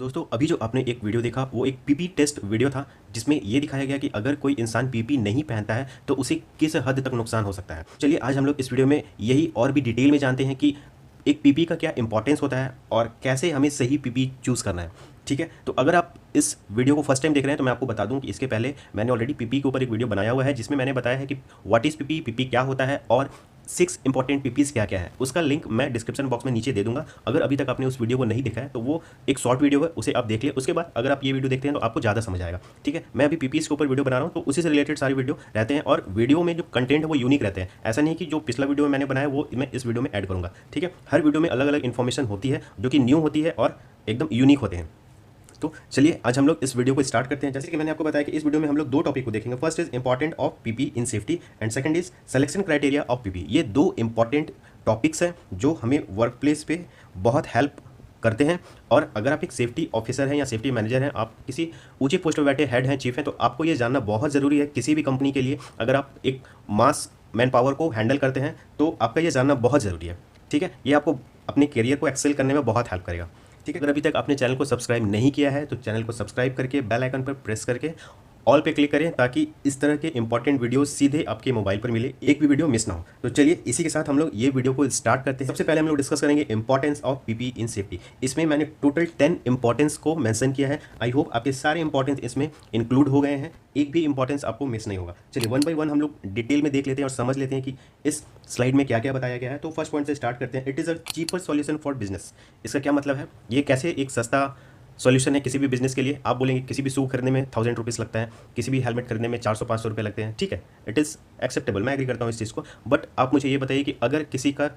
दोस्तों अभी जो आपने एक वीडियो देखा वो एक पीपी टेस्ट वीडियो था जिसमें ये दिखाया गया कि अगर कोई इंसान पीपी नहीं पहनता है तो उसे किस हद तक नुकसान हो सकता है। चलिए आज हम लोग इस वीडियो में यही और भी डिटेल में जानते हैं कि एक पीपी का क्या इंपॉर्टेंस होता है और कैसे हमें सही पीपी चूज़ करना है। ठीक है, तो अगर आप इस वीडियो को फर्स्ट टाइम देख रहे हैं तो मैं आपको बता दूं कि इसके पहले मैंने ऑलरेडी पीपी के ऊपर एक वीडियो बनाया हुआ है जिसमें मैंने बताया है कि व्हाट इज़ पीपी, पीपी क्या होता है और 6 इंपॉर्टेंट पीपीज़ क्या क्या है। उसका लिंक मैं डिस्क्रिप्शन बॉक्स में नीचे दे दूंगा। अगर अभी तक आपने उस वीडियो को नहीं देखा है तो वो एक शॉर्ट वीडियो है, उसे आप देख लिया। उसके बाद अगर आप ये वीडियो देखते हैं तो आपको ज़्यादा समझ आएगा। ठीक है, मैं अभी पीपीज़ के ऊपर वीडियो बना रहा हूँ तो उसी से रिलेटेड सारी वीडियो रहते हैं और वीडियो में जो कंटेंट है वो यूनिक रहते हैं। ऐसा नहीं कि जो पिछला वीडियो मैंने बनाया वो मैं इस वीडियो में ऐड करूँगा। ठीक है, हर वीडियो में अलग अलग इन्फॉर्मेशन होती है जो कि न्यू होती है और एकदम यूनिक होते हैं। तो चलिए आज हम लोग इस वीडियो को स्टार्ट करते हैं। जैसे कि मैंने आपको बताया कि इस वीडियो में हम लोग दो टॉपिक को देखेंगे। First is important of PP in safety and second is selection criteria of PP. ये दो इंपॉर्टेंट टॉपिक्स हैं जो हमें वर्क प्लेस पे बहुत हेल्प करते हैं। और अगर आप एक सेफ्टी ऑफिसर हैं या सेफ्टी मैनेजर हैं, आप किसी ऊंचे पोस्ट पर बैठे हेड हैं, चीफ हैं, तो आपको ये जानना बहुत ज़रूरी है किसी भी कंपनी के लिए। अगर आप एक मास मैन पावर को हैंडल करते हैं तो आपका ये जानना बहुत ज़रूरी है। ठीक है, ये आपको अपने करियर को एक्सेल करने में बहुत हेल्प करेगा। ठीक है, अगर अभी तक आपने चैनल को सब्सक्राइब नहीं किया है तो चैनल को सब्सक्राइब करके बेल आइकन पर प्रेस करके ऑल पे क्लिक करें ताकि इस तरह के इंपॉर्टेंट वीडियोस सीधे आपके मोबाइल पर मिले, एक भी वीडियो मिस ना हो। तो चलिए इसी के साथ हम लोग ये वीडियो को स्टार्ट करते हैं। सबसे पहले हम लोग डिस्कस करेंगे importance of PP in safety. इसमें मैंने टोटल 10 इंपॉर्टेंस को मेंशन किया है। आई होप आपके सारे इंपॉर्टेंस इसमें इंक्लूड हो गए हैं, एक भी इंपॉर्टेंस आपको मिस नहीं होगा। चलिए वन बाय वन हम लोग डिटेल में देख लेते हैं और समझ लेते हैं कि इस स्लाइड में क्या क्या बताया गया है। तो फर्स्ट पॉइंट से स्टार्ट करते हैं। It is a cheaper solution for business. इसका क्या मतलब है, ये कैसे एक सस्ता सॉल्यूशन है किसी भी बिजनेस के लिए। आप बोलेंगे किसी भी शू खरीदने में 1000 रुपीज़ लगता है, किसी भी हेलमेट खरीदने में 400-500 रुपये लगते हैं। ठीक है, इट इज़ एक्सेप्टेबल, मैं एग्री करता हूँ इस चीज़ को। बट आप मुझे ये बताइए कि अगर किसी का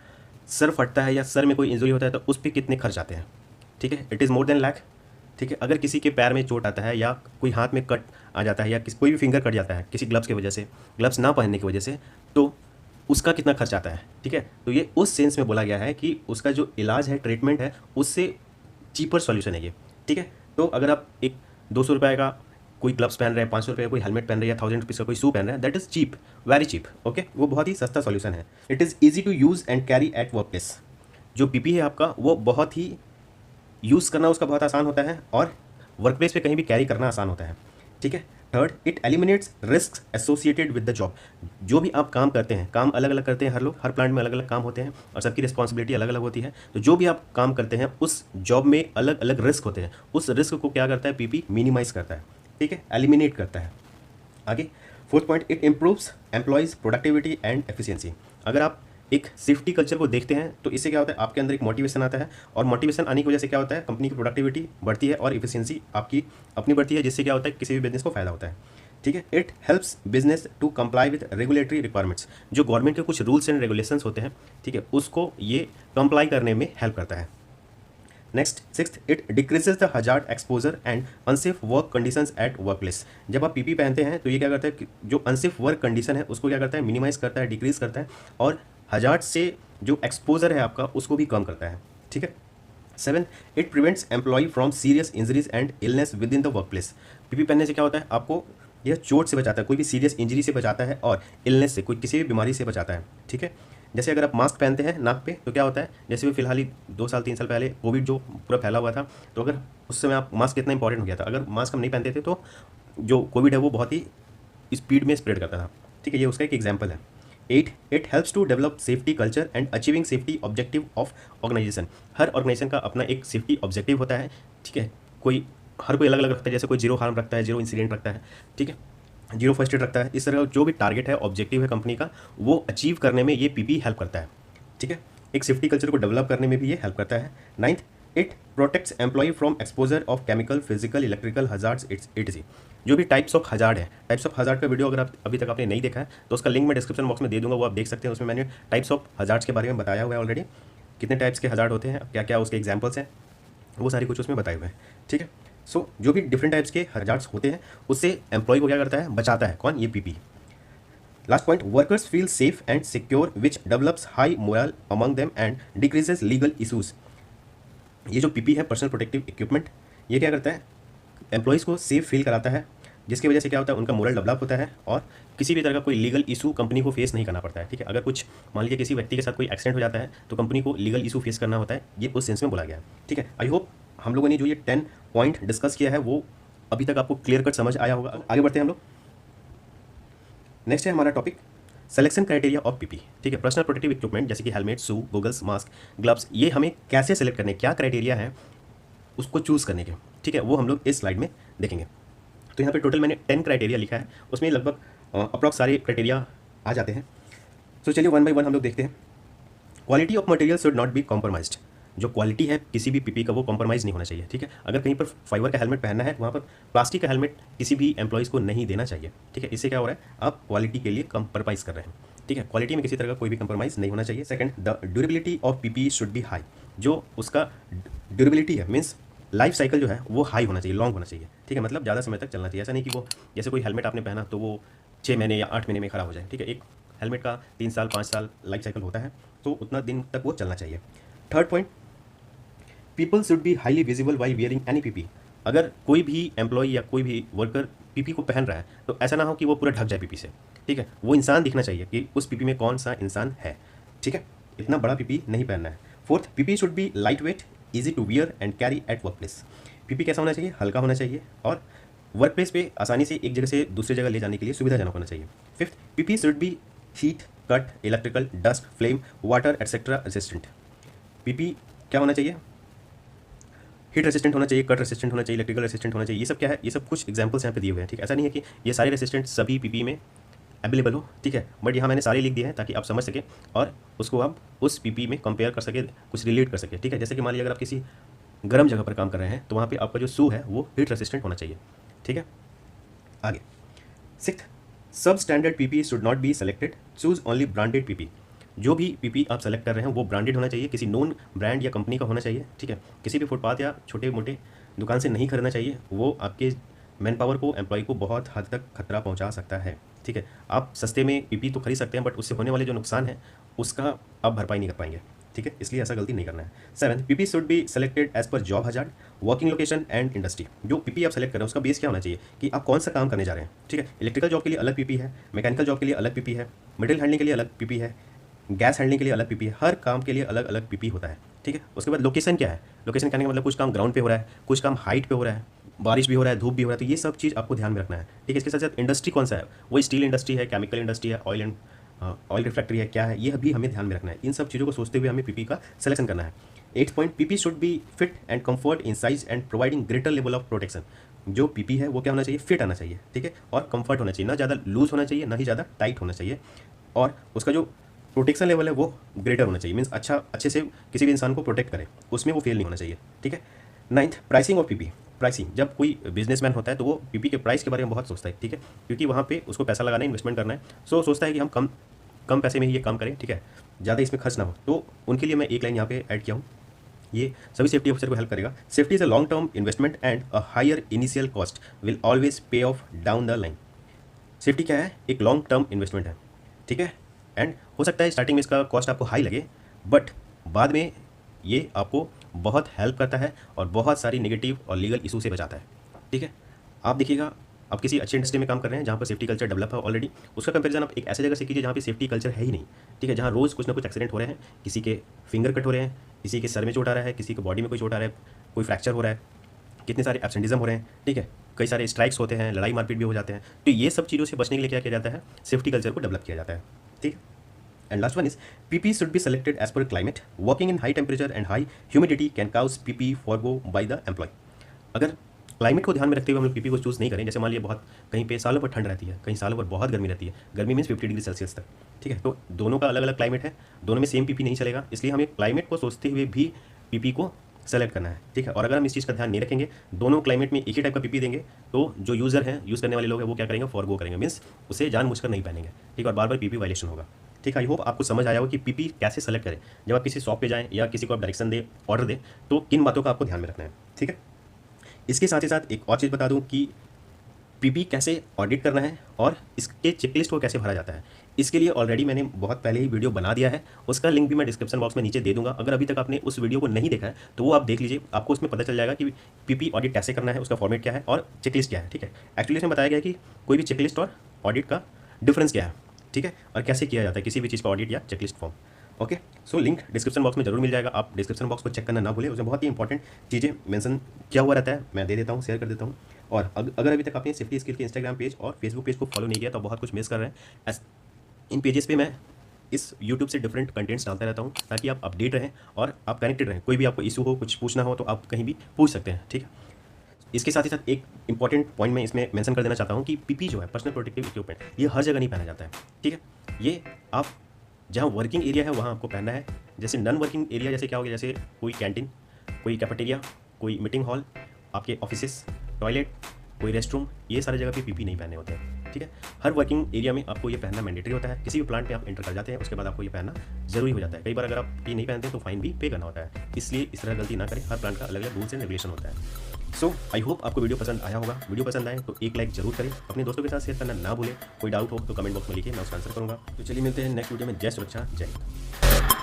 सर फटता है या सर में कोई इंजरी होता है तो उस पर कितने खर्च आते हैं। ठीक है, it is more than lakh. ठीक है, अगर किसी के पैर में चोट आता है या कोई हाथ में कट आ जाता है या कोई भी फिंगर कट जाता है किसी ग्लव्स की वजह से, ग्लव्स ना पहनने की वजह से, तो उसका कितना खर्च आता है। ठीक है, तो ये उस सेंस में बोला गया है कि उसका जो इलाज है, ट्रीटमेंट है, उससे चीपर सॉल्यूशन है ये। ठीक है, तो अगर आप एक 200 रुपये का कोई ग्लव्स पहन रहे हैं, 500 रुपये का कोई हेलमेट पहन रहे हैं या 1000 रुपीज़ का कोई शू पहन रहे हैं, that is cheap, very cheap. Okay, वो बहुत ही सस्ता सॉल्यूशन है। It is easy to use and carry at workplace. जो पीपी है आपका वो बहुत ही यूज़ करना उसका बहुत आसान होता है और वर्क प्लेस पे कहीं भी कैरी करना आसान होता है। ठीक है, third, it eliminates risk associated with the job. जो भी आप काम करते हैं, काम अलग अलग करते हैं हर लोग, हर प्लांट में अलग अलग काम होते हैं और सबकी रिस्पॉन्सिबिलिटी अलग अलग होती है। तो जो भी आप काम करते हैं उस जॉब में अलग अलग रिस्क होते हैं। उस रिस्क को क्या करता है पीपी, मिनिमाइज करता है। ठीक है, एलिमिनेट करता है। आगे fourth point, it improves employees productivity and efficiency. अगर आप एक सेफ्टी कल्चर को देखते हैं तो इससे क्या होता है, आपके अंदर एक मोटिवेशन आता है और मोटिवेशन आने की वजह से क्या होता है, कंपनी की प्रोडक्टिविटी बढ़ती है और इफिशियंसी आपकी अपनी बढ़ती है, जिससे क्या होता है किसी भी बिजनेस को फायदा होता है। ठीक है, it helps business to comply with regulatory requirements. जो गवर्नमेंट के कुछ रूल्स एंड रेगुलेशंस होते हैं, ठीक है, उसको ये कंप्लाई करने में हेल्प करता है। Next sixth, it decreases the hazard exposure and unsafe work conditions at work place. जब आप पीपी पहनते हैं तो ये क्या करता है कि जो अनसेफ वर्क कंडीशन है उसको क्या करता है, मिनिमाइज करता है, डिक्रीज करता है और हजार्ड से जो एक्सपोजर है आपका उसको भी कम करता है। ठीक है, seven, it prevents employ from serious injuries and illness within the workplace. PP पहनने से क्या होता है, आपको यह चोट से बचाता है, कोई भी सीरियस इंजरी से बचाता है और इलनेस से, कोई किसी भी बीमारी से बचाता है। ठीक है, जैसे अगर आप मास्क पहनते हैं नाक पे तो क्या होता है, जैसे भी फिलहाल ही 2 साल 3 साल पहले कोविड जो पूरा फैला हुआ था, तो अगर उस समय आप मास्क कितना इंपॉर्टेंट हो गया था, अगर मास्क हम नहीं पहनते थे तो जो कोविड है वो बहुत ही स्पीड में स्प्रेड करता था। ठीक है, ये उसका एक एग्जाम्पल है। 8, it helps to develop safety culture and achieving safety objective of organisation. हर ऑर्गेनाइजेशन का अपना एक सेफ्टी ऑब्जेक्टिव होता है। ठीक है, हर कोई अलग अलग रखता है, जैसे कोई जीरो हार्म रखता है, जीरो इंसिडेंट रखता है, ठीक है, जीरो फर्स्ट एड रखता है। इस तरह जो भी टारगेट है, ऑब्जेक्टिव है कंपनी का, वो अचीव करने में ये पीपी हेल्प करता है। ठीक है, एक सेफ्टी कल्चर को डेवलप करने में भी ये हेल्प करता है। 9th, it protects employ from exposure of chemical, physical, electrical hazards its. जो भी टाइप्स ऑफ हजार्ड है, टाइप्स ऑफ हजार्ड का वीडियो अगर आप अभी तक आपने नहीं देखा है तो उसका लिंक मैं डिस्क्रिप्शन बॉक्स में दे दूंगा, वो आप देख सकते हैं। उसमें मैंने टाइप्स ऑफ हजार्ड्स के बारे में बताया हुआ है ऑलरेडी, कितने टाइप्स के हजार्ड होते हैं, क्या क्या उसके एग्जाम्पल्स हैं, वो सारी कुछ उसमें बताए हुए हैं। ठीक है, सो जो भी डिफरेंट टाइप्स के हजार्ड्स होते हैं उससे एम्प्लॉय को क्या करता है, बचाता है। कौन, ये PP. Last point, workers feel safe and secure which develops high moral among them and decreases legal issues. ये जो पीपी है, पर्सनल प्रोटेक्टिव इक्विपमेंट, ये क्या करता है, एम्प्लॉयज़ को सेफ फील कराता है, जिसकी वजह से क्या होता है, उनका मोरल डेवलप होता है और किसी भी तरह का कोई लीगल इशू कंपनी को फेस नहीं करना पड़ता है। ठीक है, अगर कुछ मान लीजिए किसी व्यक्ति के साथ कोई एक्सीडेंट हो जाता है तो कंपनी को लीगल इशू फेस करना होता है, ये उस सेंस में बोला गया है। ठीक है, आई होप हम लोगों ने जो ये 10 पॉइंट डिस्कस किया है वो अभी तक आपको क्लियर कट समझ आया होगा। आगे बढ़ते हैं हम लोग। नेक्स्ट है हमारा topic selection criteria of PP. ठीक है, पर्सनल प्रोटेक्टिव इक्विपमेंट जैसे कि हेलमेट, शू, गॉगल्स, मास्क, ग्लव्स, ये हमें कैसे सेलेक्ट करने, क्या क्राइटेरिया है उसको चूज़ करने के। ठीक है, वो हम लोग इस स्लाइड में देखेंगे। तो यहाँ पे टोटल मैंने 10 क्राइटेरिया लिखा है, उसमें लगभग अप्रॉक्स सारे क्राइटेरिया आ जाते हैं। तो चलिए वन बाय वन हम लोग देखते हैं। Quality of material should not be compromised. जो क्वालिटी है किसी भी पीपी का वो कॉम्प्रोमाइज़ नहीं होना चाहिए। ठीक है, अगर कहीं पर फाइबर का हेलमेट पहनना है वहाँ पर प्लास्टिक का हेलमेट किसी भी एम्प्लॉइज़ को नहीं देना चाहिए। ठीक है, इससे क्या हो रहा है, आप क्वालिटी के लिए कॉम्प्रोमाइज़ कर रहे हैं। ठीक है, क्वालिटी में किसी तरह का कोई भी कॉम्प्रोमाइज़ नहीं होना चाहिए। Second, the durability of PP should B high. जो उसका ड्यूरेबिलिटी है मीन्स लाइफ साइकिल जो है वो हाई होना चाहिए, लॉन्ग होना चाहिए। ठीक है, मतलब ज़्यादा समय तक चलना चाहिए। ऐसा नहीं कि वो जैसे कोई हेलमेट आपने पहना तो वो 6 महीने या 8 महीने में ख़राब हो जाए। ठीक है, एक हेलमेट का 3 साल 5 साल लाइफ साइकिल होता है, तो उतना दिन तक वो चलना चाहिए। Third point, people should be highly visible while wearing any PP. अगर कोई भी एम्प्लॉय या कोई भी वर्कर पीपी को पहन रहा है तो ऐसा ना हो कि वो पूरा ढक जाए पीपी से। ठीक है, वो इंसान दिखना चाहिए कि उस पीपी में कौन सा इंसान है। ठीक है, इतना बड़ा पीपी नहीं पहनना है। Fourth, PP should be lightweight, easy to wear and carry at workplace. PP कैसा होना चाहिए, हल्का होना चाहिए और वर्क प्लेस पे आसानी से एक जगह से दूसरी जगह ले जाने के लिए सुविधाजनक होना चाहिए। Fifth, PP should B heat, cut, electrical, dust, flame, water etcetera resistant. PP क्या होना चाहिए, हीट रेसिस्टेंट होना चाहिए, कट रेसिस्टेंट होना चाहिए, इलेक्ट्रिकल रेसिस्टेंट होना चाहिए। ये सब क्या है, ये सब कुछ एग्जांपल्स यहाँ पे दिए हुए हैं। ठीक है, ऐसा नहीं है कि ये सारे रेसिस्टेंट सभी पीपी में अवेलेबल हो। ठीक है, बट यहाँ मैंने सारे लिख दिए हैं ताकि आप समझ सकें और उसको आप उस पीपी में कंपेयर कर सके, कुछ रिलेट कर सके। ठीक है, जैसे कि मान लीजिए अगर आप किसी गर्म जगह पर काम कर रहे हैं तो वहाँ पे आपका जो शू है वो हीट रेसिस्टेंट होना चाहिए। ठीक है, आगे सिक्स्थ, सब standard PP should not be selected, choose only branded PP. जो भी पीपी आप सेलेक्ट कर रहे हैं वो ब्रांडेड होना चाहिए, किसी नोन ब्रांड या कंपनी का होना चाहिए। ठीक है, किसी भी फुटपाथ या छोटे मोटे दुकान से नहीं खरीदना चाहिए, वो आपके मैन पावर को, एम्प्लॉय को बहुत हद तक खतरा पहुंचा सकता है। ठीक है, आप सस्ते में पीपी तो खरीद सकते हैं बट उससे होने वाले जो नुकसान है उसका आप भरपाई नहीं कर पाएंगे। ठीक है, इसलिए ऐसा गलती नहीं करना है। Seven, PP should be selected as per job hazard, working location and industry. जो पीपी आप सेलेक्ट कर रहे हैं उसका बेस क्या होना चाहिए कि आप कौन सा काम करने जा रहे हैं। ठीक है, इलेक्ट्रिकल जॉब के लिए अलग पीपी है, मैकेनिकल जॉब के लिए अलग पीपी है, मटेरियल हैंडलिंग के लिए अलग पीपी है, गैस हैंडलिंग के लिए अलग पीपी है। हर काम के लिए अलग अलग पीपी होता है। ठीक है, उसके बाद लोकेशन क्या है, लोकेशन कहने का मतलब कुछ काम ग्राउंड पे हो रहा है, कुछ काम हाइट पे हो रहा है, बारिश भी हो रहा है, धूप भी हो रहा है, तो ये सब चीज़ आपको ध्यान में रखना है। ठीक है, इसके साथ साथ इंडस्ट्री कौन सा है, वो स्टील इंडस्ट्री है, केमिकल इंडस्ट्री है, ऑयल रिफैक्ट्री है, क्या है, ये भी हमें ध्यान में रखना है। इन सब चीज़ों को सोचते हुए हमें पीपी का सिलेक्शन करना है। 8th point, PP should B fit and comfort in size and providing greater level of protection. जो पीपी है वो क्या होना चाहिए, फिट आना चाहिए। ठीक है, और कंफर्ट होना चाहिए, ना ज़्यादा लूज होना चाहिए ना ही ज़्यादा टाइट होना चाहिए, और उसका जो प्रोटेक्शन लेवल है वो ग्रेटर होना चाहिए, मीन्स अच्छे से किसी भी इंसान को प्रोटेक्ट करे, उसमें वो फेल नहीं होना चाहिए। ठीक है, 9th, pricing of PP. Pricing, जब कोई बिजनेसमैन होता है तो वो पीपी के प्राइस के बारे में बहुत सोचता है। ठीक है, क्योंकि वहाँ पे उसको पैसा लगाना है, इन्वेस्टमेंट करना है, सो सोचता है कि हम कम पैसे में ही ये काम करें। ठीक है, ज़्यादा इसमें खर्च ना हो, तो उनके लिए मैं एक लाइन यहाँ पे ऐड किया हूँ, ये सभी सेफ्टी ऑफिसर को हेल्प करेगा। Safety is a long term investment and a higher initial cost will always pay off down the line. Safety क्या है, एक लॉन्ग टर्म इन्वेस्टमेंट है। ठीक है, एंड हो सकता है स्टार्टिंग में इसका कॉस्ट आपको हाई लगे बट बाद में ये आपको बहुत हेल्प करता है और बहुत सारी नेगेटिव और लीगल इशू से बचाता है। ठीक है, आप देखिएगा, आप किसी अच्छी इंडस्ट्री में काम कर रहे हैं जहाँ पर सेफ्टी कल्चर डेवलप है ऑलरेडी, उसका कंपैरिजन आप एक ऐसे जगह से कीजिए जहाँ पे सेफ्टी कल्चर है ही नहीं। ठीक है, जहाँ रोज़ कुछ ना कुछ एक्सीडेंट हो रहे हैं, किसी के फिंगर कट हो रहे हैं, किसी के सर में चोट आ रहा है, किसी के बॉडी में कोई चोट आ रहा है, कोई फ्रैक्चर हो रहा है, कितने सारे एब्सेंटिज्म हो रहे हैं। ठीक है, कई सारे स्ट्राइक्स होते हैं, लड़ाई मारपीट भी हो जाते हैं। तो ये सब चीज़ों से बचने के लिए क्या किया जाता है, सेफ्टी कल्चर को डेवलप किया जाता है। ठीक है, and last one is PP should be selected as per climate, working in high temperature and high humidity can cause PP forgo by the employ. अगर क्लाइमेट को ध्यान में रखते हुए हम लोग पीपी को चूज़ नहीं करें, जैसे मान लिया बहुत कहीं पे सालों पर ठंड रहती है, कहीं सालों पर बहुत गर्मी रहती है, गर्मी मीन्स 50 डिग्री सेल्सियस तक। ठीक है, तो दोनों का अलग अलग क्लाइमेट है, दोनों में सेम पीपी नहीं चलेगा, इसलिए हमें क्लाइमेट को सोचते हुए भी पीपी को सेलेक्ट करना है। ठीक है, और अगर हम इस चीज़ का ध्यान नहीं रखेंगे, दोनों क्लाइमेट में एक ही टाइप का पीपी देंगे, तो जो यूज़र हैं, यूज़ करने वाले लोग हैं, वो क्या करेंगे, फॉरगो करेंगे, मीन्स उसे जानबूझकर नहीं पहनेंगे। ठीक है, और बार बार पीपी वायलेशन होगा। ठीक है, आई होप आपको समझ आया हो कि पीपी कैसे सेलेक्ट करें। जब आप किसी शॉप पे जाएं या किसी को आप डायरेक्शन दें, ऑर्डर दें, तो किन बातों का आपको ध्यान में रखना है। ठीक है, इसके साथ ही साथ एक और चीज़ बता दूं कि पीपी कैसे ऑडिट करना है और इसके चेकलिस्ट को कैसे भरा जाता है। इसके लिए ऑलरेडी मैंने बहुत पहले ही वीडियो बना दिया है, उसका लिंक भी मैं डिस्क्रिप्शन बॉक्स में नीचे दे दूंगा। अगर अभी तक आपने उस वीडियो को नहीं देखा है तो वो आप देख लीजिए, आपको उसमें पता चल जाएगा कि पीपी ऑडिट कैसे करना है, उसका फॉर्मेट क्या है और चेकलिस्ट क्या है। ठीक है, एक्चुअली इसमें बताया गया है कि कोई भी चेकलिस्ट और ऑडिट का डिफरेंस क्या है। ठीक है, और कैसे किया जाता है किसी भी चीज़ का ऑडिट या checklist form. Okay, so link description box में जरूर मिल जाएगा, आप डिस्क्रिप्शन बॉक्स को चेक करना ना भूलें, उसमें बहुत ही इंपॉर्टेंट चीज़ें मेंशन किया हुआ रहता है, मैं दे देता हूँ, शेयर कर देता हूँ। और अगर अभी तक आपने सेफ्टी स्किल के इंस्टाग्राम पेज और फेसबुक पेज को फॉलो नहीं किया तो बहुत कुछ मिस कर रहे हैं। इन पेजेस पे मैं इस यूट्यूब से डिफरेंट कंटेंट्स डालता रहता हूँ ताकि आप अपडेट रहें और आप कनेक्टेड रहें। कोई भी आपको इशू हो, कुछ पूछना हो तो आप कहीं भी पूछ सकते हैं, ठीक है। इसके साथ ही साथ एक इंपॉर्टेंट पॉइंट मैं इसमें मेंशन कर देना चाहता हूँ कि पीपी जो है, पर्सनल प्रोटेक्टिव इक्विपमेंट, ये हर जगह नहीं पहना जाता है, ठीक है। ये आप जहाँ वर्किंग एरिया है वहाँ आपको पहनना है। जैसे नॉन वर्किंग एरिया जैसे क्या हो गया, जैसे कोई कैंटीन, कोई कैफेटेरिया, कोई मीटिंग हॉल, आपके ऑफिसेस, टॉयलेट, कोई रेस्ट रूम, ये सारी जगह पे पीपी नहीं पहने होते हैं, ठीक है। हर वर्किंग एरिया में आपको ये पहनना मैंडेटरी होता है। किसी भी प्लांट में आप एंटर कर जाते हैं उसके बाद आपको ये पहनना जरूरी हो जाता है। कई बार अगर आप ये नहीं पहनते तो फाइन भी पे करना होता है, इसलिए इस तरह गलती ना करें। हर प्लांट का अलग अलग रूल्स एंड रेगुलेशन होता है। सो आई होप आपको वीडियो पसंद आया होगा। वीडियो पसंद आए तो एक लाइक जरूर करें, अपने दोस्तों के साथ शेयर करना ना भूलें। कोई डाउट हो तो कमेंट बॉक्स में लिखिए, मैं उसका आंसर करूँगा। तो चलिए मिलते हैं नेक्स्ट वीडियो में। जय सुरक्षा, जय हिंद।